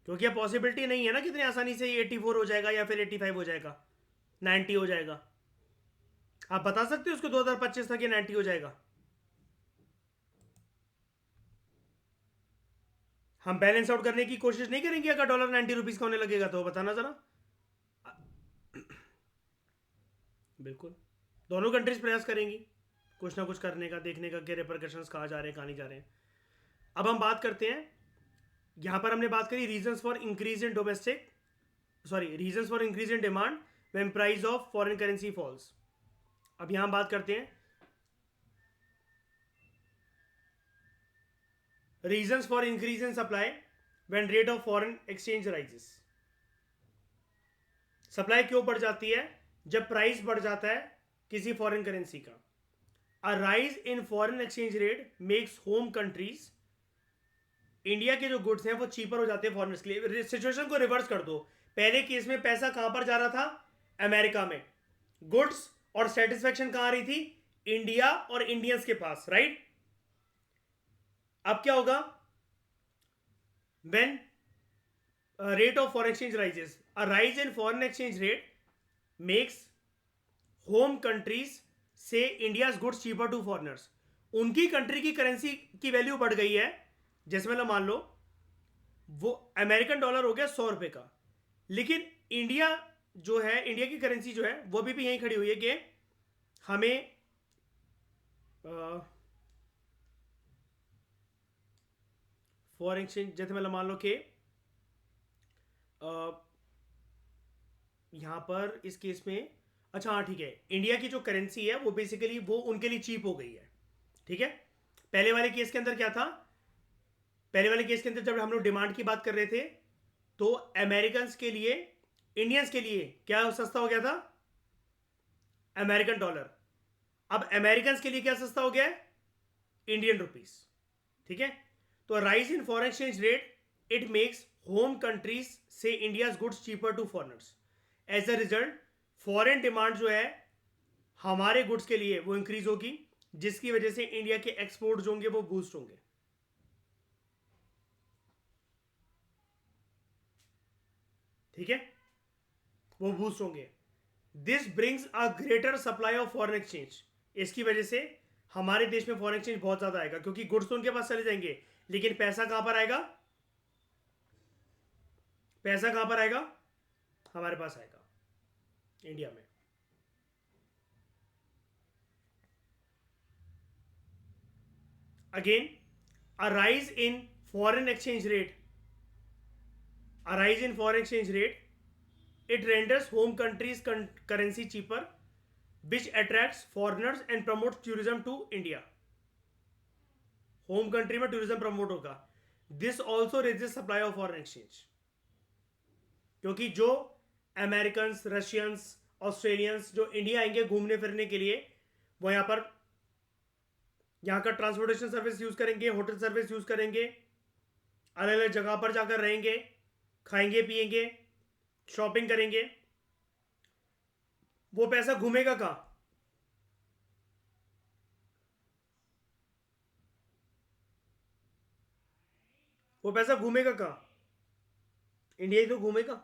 Speaker 1: क्योंकि अब पॉसिबिलिटी नहीं है ना कितनी आसानी से ये 84 हो जाएगा या फिर 85 हो जाएगा, 90 हो जाएगा। आप बता सकते हो उसको 2025 तक ये 90 हो जाएगा? हम बैलेंस आउट करने की कोशिश नहीं करेंगे अगर डॉलर 90 रुपीज का होने लगेगा तो? बताना जरा। बिल्कुल, दोनों कंट्रीज प्रयास करेंगी। कुछ ना कुछ करने का, देखने का कि रिपरकशंस कहाँ जा रहे हैं, कहाँ नहीं जा रहे हैं। अब हम बात करते हैं, यहाँ पर हमने बात करी reasons for increase in domestic, sorry reasons for increase in demand when price of foreign currency falls. अब यहाँ बात करते हैं reasons for increase in supply when rate of foreign exchange rises. Supply क्यों बढ़ जाती है? जब प्राइस बढ़ जाता है किसी फॉरेन करेंसी का। अ rise in foreign exchange rate makes home countries, India के जो गुड्स हैं वो चीपर हो जाते हैं फॉरेनर्स के लिए। सिचुएशन को रिवर्स कर दो, पहले केस में पैसा कहां पर जा रहा था? अमेरिका में। गुड्स और सेटिस्फेक्शन कहां आ रही थी? इंडिया और इंडियंस के पास, राइट? अब क्या होगा? When rate of foreign exchange rises, a rise in foreign exchange rate makes home countries से India's goods cheaper to foreigners. उनकी कंट्री की करेंसी की वैल्यू बढ़ गई है, जैसे मतलब मान लो वो अमेरिकन डॉलर हो गया 100 रुपए का, लेकिन इंडिया जो है, इंडिया की करेंसी जो है वो भी यहीं खड़ी हुई है कि हमें फॉरेन एक्सचेंज, जैसे मतलब मान लो कि यहां पर इस केस में, अच्छा हाँ ठीक है, इंडिया की जो करेंसी है वो बेसिकली वो उनके लिए चीप हो गई है, ठीक है। पहले वाले केस के अंदर क्या था? पहले वाले केस के अंदर जब हम लोग डिमांड की बात कर रहे थे तो अमेरिकन के लिए, इंडियंस के लिए क्या सस्ता हो गया था? American dollar. अब अमेरिकन के लिए क्या सस्ता हो गया है? इंडियन रुपीस, ठीक है। तो rise in foreign exchange rate it makes home countries से India's goods cheaper to foreigners. As a result foreign demand जो है हमारे गुड्स के लिए वो इंक्रीज होगी, जिसकी वजह से इंडिया के एक्सपोर्ट जो होंगे वो बूस्ट होंगे, ठीक है, वो बूस्ट होंगे। This brings a greater supply of foreign exchange. इसकी वजह से हमारे देश में फॉरेन एक्सचेंज बहुत ज्यादा आएगा, क्योंकि गुड्स तो उनके पास चले जाएंगे, लेकिन पैसा कहां पर आएगा? पैसा कहां पर आएगा? हमारे पास आएगा, इंडिया में। Again a rise in foreign exchange rate, a rise in foreign exchange rate it renders home countries currency cheaper, which attracts foreigners and promotes tourism to India. Home country में टूरिज्म प्रमोट होगा। This also raises supply of foreign exchange, क्योंकि जो American, Russians, Australians जो India आएंगे घूमने फिरने के लिए, वो यहाँ पर यहाँ का ट्रांसपोर्टेशन सर्विस यूज करेंगे, होटल सर्विस यूज करेंगे, अलग अलग जगह पर जाकर रहेंगे, खाएंगे पिएंगे, शॉपिंग करेंगे। वो पैसा घूमेगा कहां? वो पैसा घूमेगा कहां? इंडिया ही तो घूमेगा,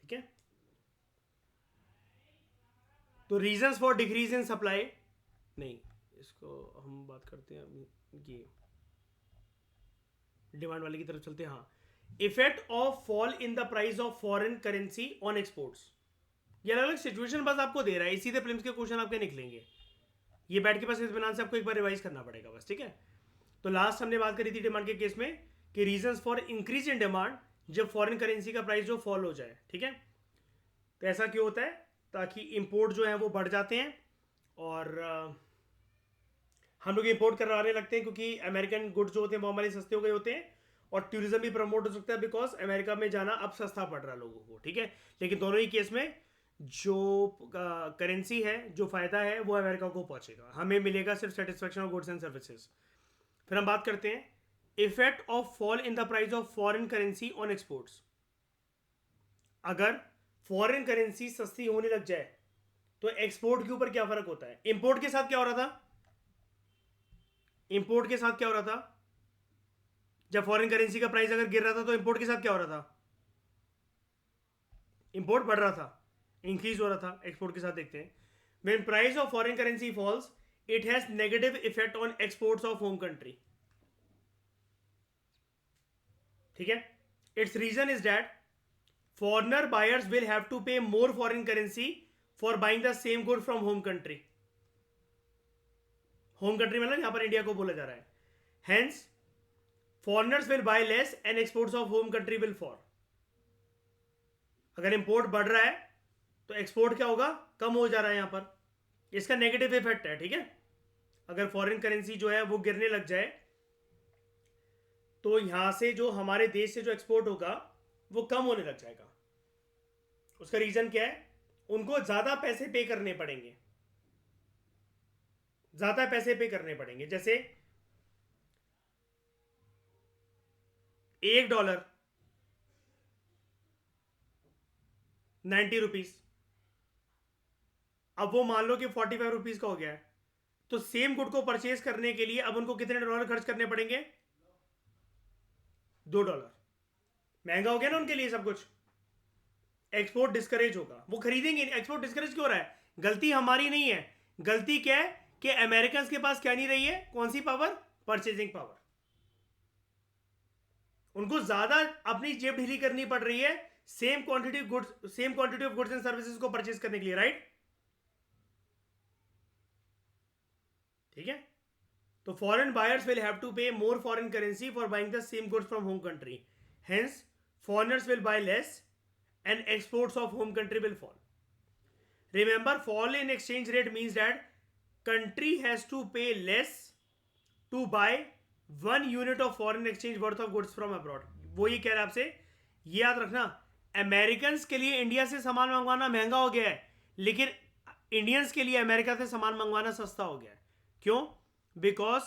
Speaker 1: ठीक है। तो reasons for decrease in supply, नहीं इसको हम बात करते हैं ये डिमांड वाले की तरफ चलते हैं। हाँ, effect of fall in the price of foreign currency on exports. ये अलग अलग सिचुएशन बस आपको दे रहा है, इसी से प्रीलिम्स के क्वेश्चन आपके निकलेंगे। ये बैठ के बस इत्मीनान से आपको एक बार रिवाइज करना पड़ेगा बस, ठीक है। तो लास्ट हमने बात करी थी डिमांड के केस में कि reasons for increase in demand, जब फॉरेन करेंसी का प्राइस जो फॉल हो जाए, ठीक है। तो ऐसा क्यों होता है? ताकि इंपोर्ट जो है वो बढ़ जाते हैं और हम लोग इंपोर्ट करवाने लगते हैं, क्योंकि अमेरिकन गुड्स जो होते हैं वो हमारे सस्ते हो गए होते हैं, और टूरिज्म भी प्रमोट हो सकता है, बिकॉज अमेरिका में जाना अब सस्ता पड़ रहा है लोगों को, ठीक है। लेकिन दोनों ही केस में जो करेंसी है, जो फायदा है वो अमेरिका को पहुंचेगा, हमें मिलेगा सिर्फ satisfaction of goods and services. फिर हम बात करते हैं effect of fall in the price of foreign currency on exports. अगर फॉरेन करेंसी सस्ती होने लग जाए तो एक्सपोर्ट के ऊपर क्या फर्क होता है? इंपोर्ट के साथ क्या हो रहा था? इंपोर्ट के साथ क्या हो रहा था? जब फॉरेन करेंसी का प्राइस अगर गिर रहा था तो इंपोर्ट के साथ क्या हो रहा था? इंपोर्ट बढ़ रहा था, इंक्रीज हो रहा था। एक्सपोर्ट के साथ देखते हैं, when price of foreign currency falls it has negative effect on exports of home country, ठीक है। Its reason is that foreigner buyers will have to pay more foreign currency for buying the same good from home country. Home country मतलब यहाँ पर India को बोला जा रहा है. Hence foreigners will buy less and exports of home country will fall. अगर import बढ़ रहा है तो एक्सपोर्ट क्या होगा, कम हो जा रहा है यहाँ पर. इसका नेगेटिव इफेक्ट है. ठीक है, अगर फॉरेन करेंसी जो है वो गिरने लग जाए तो यहां से जो हमारे देश से जो एक्सपोर्ट होगा वो कम होने लग जाएगा. उसका रीजन क्या है, उनको ज्यादा पैसे पे करने पड़ेंगे. ज्यादा पैसे पे करने पड़ेंगे. जैसे $1 ₹90. अब वो मान लो कि ₹45 का हो गया है, तो सेम गुड को परचेज करने के लिए अब उनको कितने डॉलर खर्च करने पड़ेंगे, $2. महंगा हो गया ना उनके लिए सब कुछ. एक्सपोर्ट डिस्करेज होगा, वो खरीदेंगे नहीं. एक्सपोर्ट डिस्करेज क्यों हो रहा है, गलती हमारी नहीं है. गलती क्या है कि अमेरिकन के पास क्या नहीं रही है, कौन सी पावर, परचेजिंग पावर. उनको ज्यादा अपनी जेब ढीली करनी पड़ रही है same quantity of goods and services को परचेज करने के लिए. राइट, ठीक है. तो foreign buyers will have to pay more foreign currency for buying the same goods from home country. Hence foreigners will buy less and exports of home country will fall. Remember, fall in exchange rate means that country has to pay less to buy 1 unit of foreign exchange worth of goods from abroad. वो ये कह रहा है आपसे, ये याद रखना, American के लिए इंडिया से सामान मंगवाना महंगा हो गया है, लेकिन इंडियंस के लिए अमेरिका से सामान मंगवाना सस्ता हो गया है. क्यों, because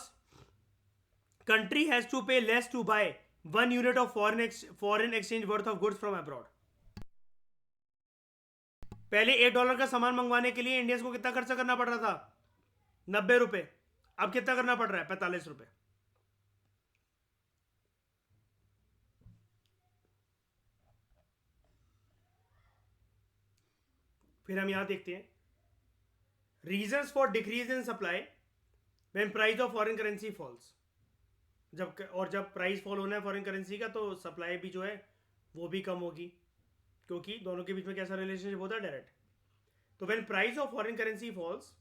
Speaker 1: country has to pay less to buy 1 unit of foreign exchange worth of goods from abroad. पहले $1 का सामान मंगवाने के लिए इंडियंस को कितना खर्चा करना पड़ रहा था, ₹90. अब कितना करना पड़ रहा है, ₹45. फिर हम यहां देखते हैं reasons for decrease in supply when price of foreign currency falls. जब प्राइस फॉल होना है फॉरेन करेंसी का तो सप्लाई भी जो है वो भी कम होगी, क्योंकि दोनों के बीच में कैसा रिलेशनशिप होता है, डायरेक्ट. तो when price of foreign currency falls,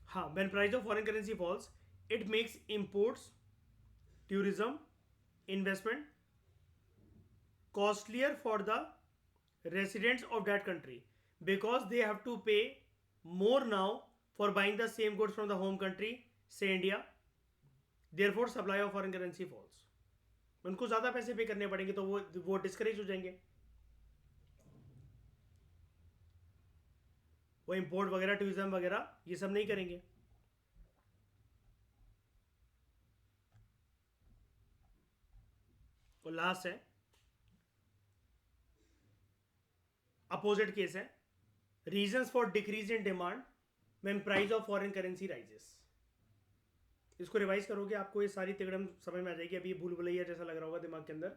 Speaker 1: हाँ, when price of foreign currency falls it makes imports, tourism, investment costlier for the residents of that country because they have to pay more now for buying the same goods from the home country, say India. Therefore supply of foreign currency falls. उनको ज्यादा पैसे पे करने पड़ेंगे तो वो discourage हो जाएंगे. वो इंपोर्ट वगैरह, टूरिज्म वगैरह ये सब नहीं करेंगे. और लास्ट है अपोजिट केस है, reasons for decrease in demand when price of foreign currency rises. इसको रिवाइज करोगे आपको ये सारी तिगड़म समझ में आ जाएगी. अभी ये भूल भुलैया जैसा लग रहा होगा दिमाग के अंदर.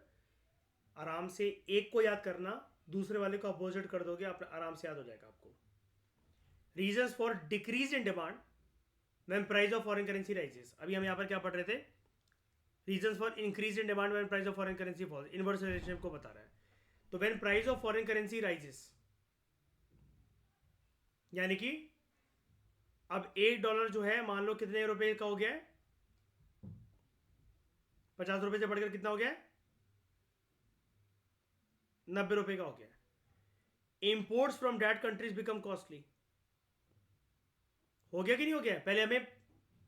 Speaker 1: आराम से एक को याद करना, दूसरे वाले को अपोजिट कर दोगे, आप आराम से याद हो जाएगा आपको. Reasons for decrease in demand when price of foreign currency rises. अभी हम यहाँ पर क्या पढ़ रहे थे, reasons for increase in demand when price of foreign currency falls. Inverse relationship को बता रहा है. तो when price of foreign currency rises, यानी कि अब $1 जो है मान लो कितने रुपए का हो गया है, ₹50 से बढ़कर कितना हो गया है, ₹90 का हो गया. Imports from that countries become costly. हो गया कि नहीं हो गया. पहले हमें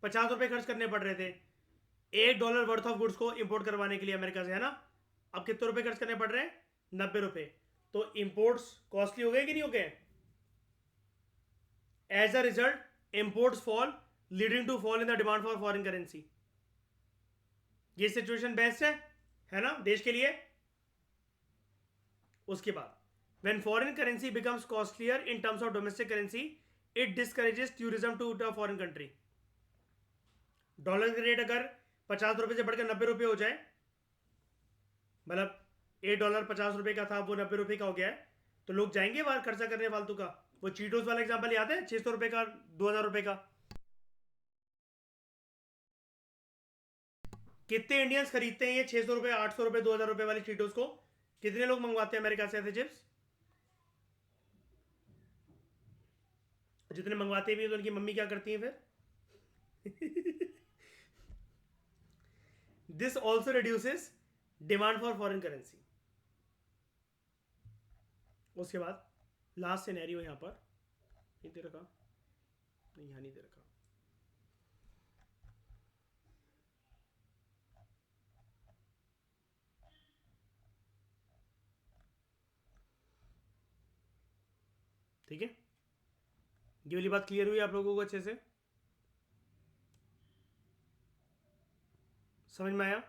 Speaker 1: ₹50 खर्च करने पड़ रहे थे $1 वर्थ ऑफ गुड्स को इंपोर्ट करवाने के लिए अमेरिका से, है ना. अब कितने रुपए खर्च करने पड़ रहे हैं, ₹90. तो इंपोर्ट्स कॉस्टली हो गए कि नहीं हो गए. As a result imports fall, leading to fall in the demand for foreign currency. ये सिचुएशन बेस्ट है ना देश के लिए. उसके बाद when foreign currency becomes costlier in terms of domestic currency it discourages tourism to the foreign country. Dollar का rate अगर ₹50 से बढ़कर ₹90 हो जाए, मतलब $1 ₹50 का था वो ₹90 का हो गया है, तो लोग जाएंगे बाहर खर्चा करने फालतू का. वो चीटोस वाला एग्जांपल याद है, ₹600 का, ₹2000 का. कितने इंडियंस खरीदते हैं ये ₹600, ₹800, ₹2000 वाली चीटोस को. कितने लोग मंगवाते हैं अमेरिका से ऐसे चिप्स, जितने मंगवाते भी हैं तो उनकी मम्मी क्या करती हैं फिर? This also reduces demand for foreign currency. उसके बाद लास्ट सिनेरियो यहां पर नहीं दे रखा, नहीं यहां नहीं दे रखा, ठीक है। ये वाली बात क्लियर हुई आप लोगों को अच्छे से? समझ में आया?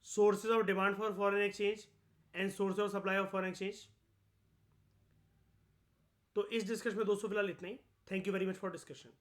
Speaker 1: Sources of demand for foreign exchange and source of supply of foreign exchange. तो इस डिस्कशन में दोस्तों फिलहाल इतना ही। Thank you very much for discussion.